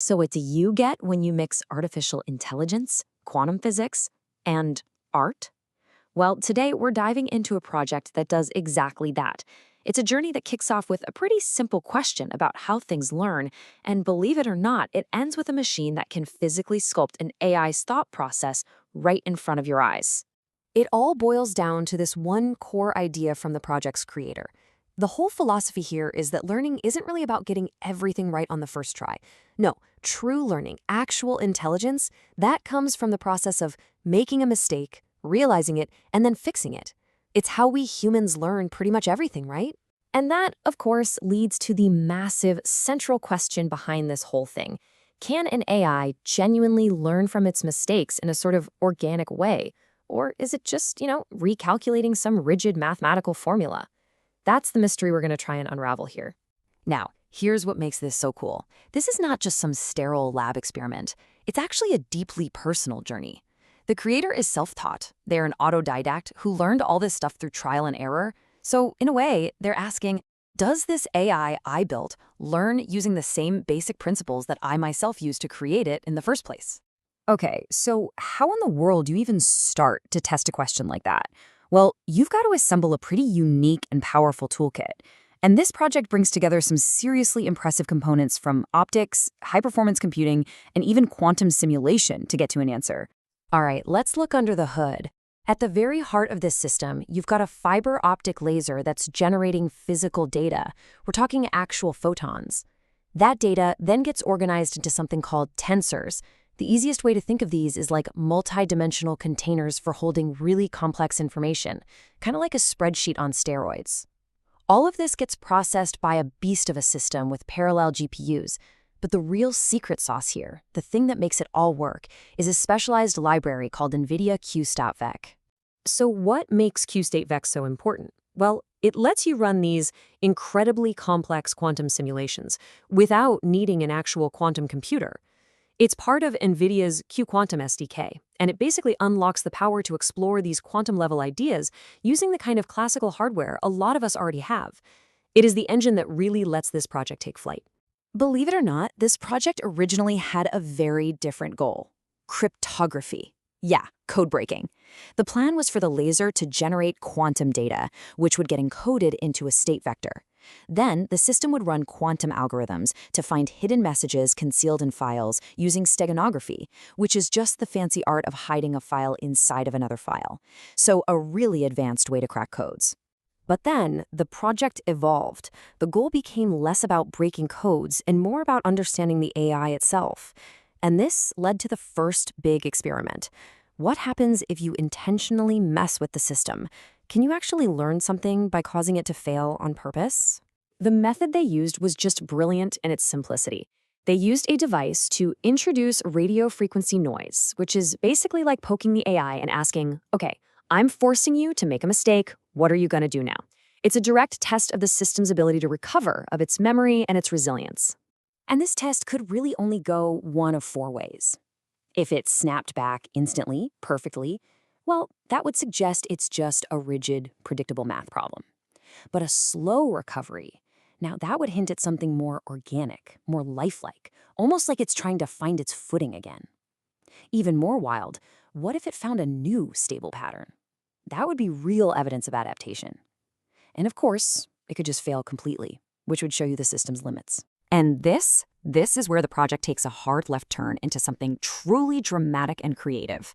So, what do you get when you mix artificial intelligence, quantum physics, and art? Well, today we're diving into a project that does exactly that. It's a journey that kicks off with a pretty simple question about how things learn, and believe it or not, it ends with a machine that can physically sculpt an AI's thought process right in front of your eyes. It all boils down to this one core idea from the project's creator. The whole philosophy here is that learning isn't really about getting everything right on the first try. No, true learning, actual intelligence, that comes from the process of making a mistake, realizing it, and then fixing it. It's how we humans learn pretty much everything, right? And that, of course, leads to the massive central question behind this whole thing. Can an AI genuinely learn from its mistakes in a sort of organic way? Or is it just, recalculating some rigid mathematical formula? That's the mystery we're going to try and unravel here. Now, here's what makes this so cool. This is not just some sterile lab experiment. It's actually a deeply personal journey. The creator is self-taught. They're an autodidact who learned all this stuff through trial and error. So, in a way, they're asking, does this AI I built learn using the same basic principles that I myself used to create it in the first place? Okay, so how in the world do you even start to test a question like that? Well, you've got to assemble a pretty unique and powerful toolkit. And this project brings together some seriously impressive components from optics, high-performance computing, and even quantum simulation to get to an answer. All right, let's look under the hood. At the very heart of this system, you've got a fiber optic laser that's generating physical data. We're talking actual photons. That data then gets organized into something called tensors. The easiest way to think of these is like multi-dimensional containers for holding really complex information, kind of like a spreadsheet on steroids. All of this gets processed by a beast of a system with parallel GPUs. But the real secret sauce here, the thing that makes it all work, is a specialized library called NVIDIA QStatVec. So what makes QStatVec so important? Well, it lets you run these incredibly complex quantum simulations without needing an actual quantum computer. It's part of NVIDIA's QQuantum SDK, and it basically unlocks the power to explore these quantum-level ideas using the kind of classical hardware a lot of us already have. It is the engine that really lets this project take flight. Believe it or not, this project originally had a very different goal: cryptography. Yeah, code breaking. The plan was for the laser to generate quantum data, which would get encoded into a state vector. Then, the system would run quantum algorithms to find hidden messages concealed in files using steganography, which is just the fancy art of hiding a file inside of another file. So, a really advanced way to crack codes. But then, the project evolved. The goal became less about breaking codes and more about understanding the AI itself. And this led to the first big experiment. What happens if you intentionally mess with the system? Can you actually learn something by causing it to fail on purpose? The method they used was just brilliant in its simplicity. They used a device to introduce radio frequency noise, which is basically like poking the AI and asking, okay, I'm forcing you to make a mistake. What are you going to do now? It's a direct test of the system's ability to recover, of its memory and its resilience. And this test could really only go one of four ways. If it snapped back instantly, perfectly, well, that would suggest it's just a rigid, predictable math problem. But a slow recovery, now that would hint at something more organic, more lifelike, almost like it's trying to find its footing again. Even more wild, what if it found a new stable pattern? That would be real evidence of adaptation. And of course, it could just fail completely, which would show you the system's limits. And this is where the project takes a hard left turn into something truly dramatic and creative.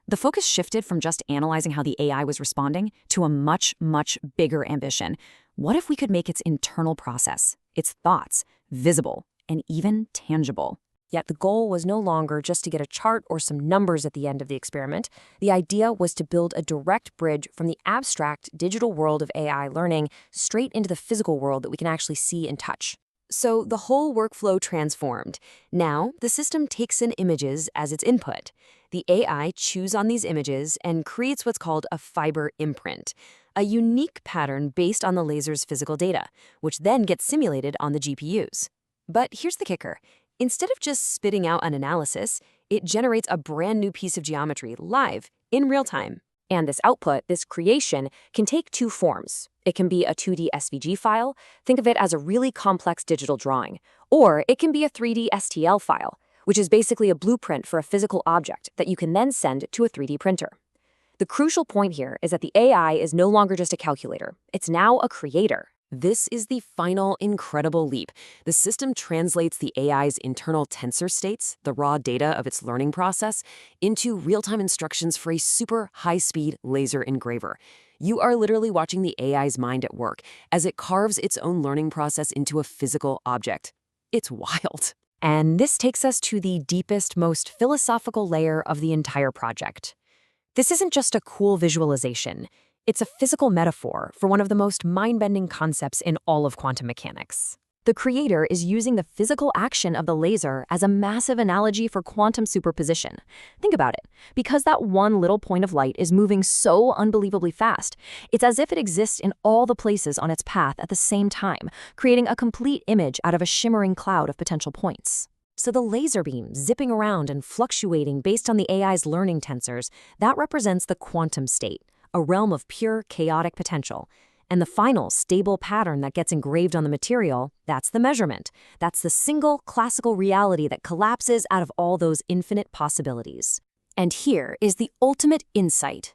The focus shifted from just analyzing how the AI was responding to a much, much bigger ambition. What if we could make its internal process, its thoughts, visible and even tangible? Yet the goal was no longer just to get a chart or some numbers at the end of the experiment. The idea was to build a direct bridge from the abstract digital world of AI learning straight into the physical world that we can actually see and touch. So the whole workflow transformed. Now, the system takes in images as its input. The AI chews on these images and creates what's called a fiber imprint, a unique pattern based on the laser's physical data, which then gets simulated on the GPUs. But here's the kicker. Instead of just spitting out an analysis, it generates a brand new piece of geometry live, in real time. And this output, this creation, can take two forms. It can be a 2D SVG file, think of it as a really complex digital drawing, or it can be a 3D STL file, which is basically a blueprint for a physical object that you can then send to a 3D printer. The crucial point here is that the AI is no longer just a calculator. It's now a creator. This is the final incredible leap. The system translates the AI's internal tensor states, the raw data of its learning process, into real-time instructions for a super high-speed laser engraver. You are literally watching the AI's mind at work as it carves its own learning process into a physical object. It's wild. And this takes us to the deepest, most philosophical layer of the entire project. This isn't just a cool visualization. It's a physical metaphor for one of the most mind-bending concepts in all of quantum mechanics. The creator is using the physical action of the laser as a massive analogy for quantum superposition. Think about it. Because that one little point of light is moving so unbelievably fast, it's as if it exists in all the places on its path at the same time, creating a complete image out of a shimmering cloud of potential points. So the laser beam zipping around and fluctuating based on the AI's learning tensors, that represents the quantum state, a realm of pure chaotic potential. And the final stable pattern that gets engraved on the material, that's the measurement. That's the single classical reality that collapses out of all those infinite possibilities. And here is the ultimate insight.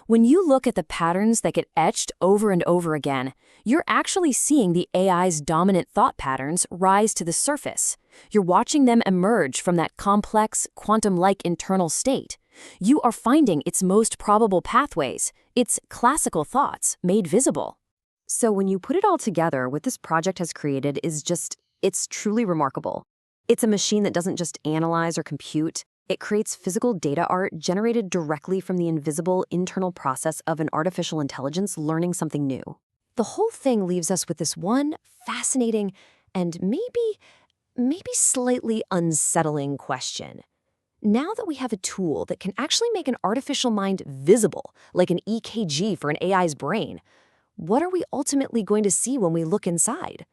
When you look at the patterns that get etched over and over again, you're actually seeing the AI's dominant thought patterns rise to the surface. You're watching them emerge from that complex, quantum-like internal state. You are finding its most probable pathways, its classical thoughts made visible. So when you put it all together, what this project has created is it's truly remarkable. It's a machine that doesn't just analyze or compute. It creates physical data art generated directly from the invisible internal process of an artificial intelligence learning something new. The whole thing leaves us with this one fascinating and maybe slightly unsettling question. Now that we have a tool that can actually make an artificial mind visible, like an EKG for an AI's brain, what are we ultimately going to see when we look inside?